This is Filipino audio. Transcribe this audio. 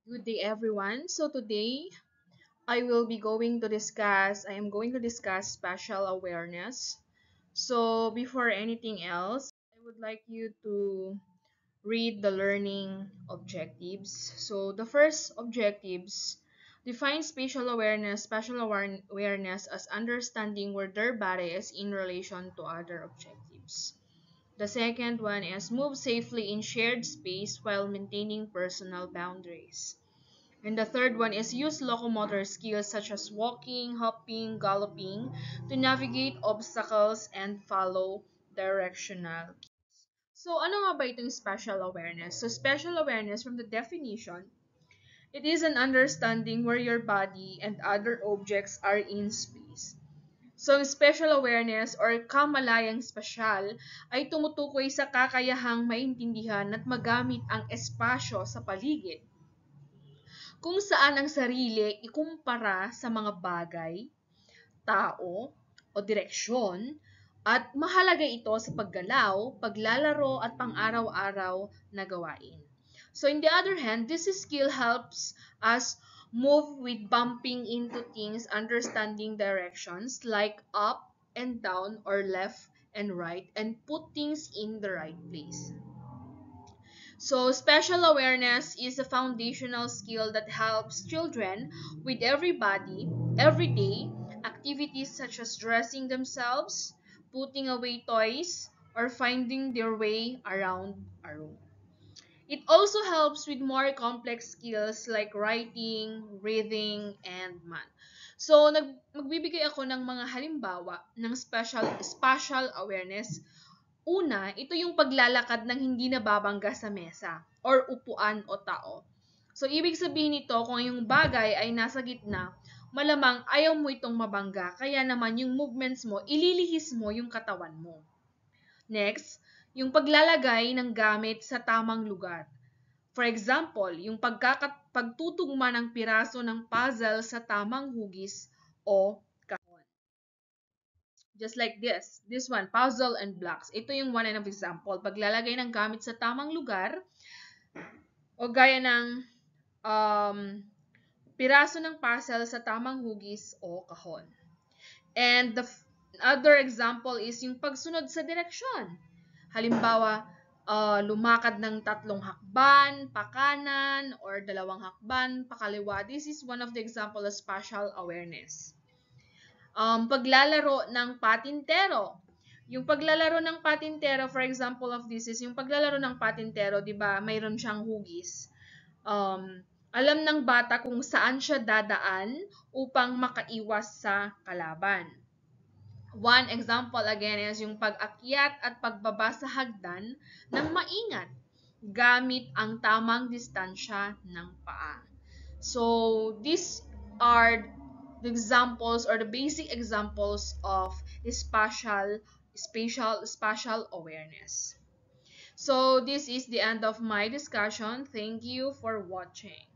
Good day, everyone. So today I am going to discuss spatial awareness. So before anything else, I would like you to read the learning objectives. So the first objectives define spatial awareness as understanding where their body is in relation to other objectives. The second one is move safely in shared space while maintaining personal boundaries. And the third one is use locomotor skills such as walking, hopping, galloping to navigate obstacles and follow directional cues. So ano nga ba itong spatial awareness? So spatial awareness from the definition, it is an understanding where your body and other objects are in space. So ang spatial awareness or kamalayang spasyal ay tumutukoy sa kakayahang maintindihan at magamit ang espasyo sa paligid kung saan ang sarili ikumpara sa mga bagay, tao, o direksyon, at mahalaga ito sa paggalaw, paglalaro at pang-araw-araw na gawain. So in the other hand, this skill helps us move with bumping into things, understanding directions like up and down or left and right, and put things in the right place. So, spatial awareness is a foundational skill that helps children with everyday activities such as dressing themselves, putting away toys, or finding their way around a room. It also helps with more complex skills like writing, reading, and math. So, magbibigay ako ng mga halimbawa ng spatial awareness. Una, ito yung paglalakad ng hindi nababangga sa mesa or upuan o tao. So, ibig sabihin nito, kung yung bagay ay nasa gitna, malamang ayaw mo itong mabangga, kaya naman yung movements mo, ililihis mo yung katawan mo. Next, yung paglalagay ng gamit sa tamang lugar. For example, yung pagtutugma ng piraso ng puzzle sa tamang hugis o kahon. Just like this one, puzzle and blocks. Ito yung one and of example. Paglalagay ng gamit sa tamang lugar o gaya ng um, piraso ng puzzle sa tamang hugis o kahon. And the other example is yung pagsunod sa direksyon. Halimbawa, lumakad ng 3 hakban, pakanan, or 2 hakban, pakaliwa. This is one of the example of spatial awareness. Paglalaro ng patintero. Yung paglalaro ng patintero, for example of this is yung paglalaro ng patintero, 'di ba? Mayroon siyang hugis. Alam ng bata kung saan siya dadaan upang makaiwas sa kalaban. One example again is yung pag-akyat at pagbaba sa hagdan ng maingat gamit ang tamang distansya ng paa. So, these are the examples or the basic examples of spatial awareness. So, this is the end of my discussion. Thank you for watching.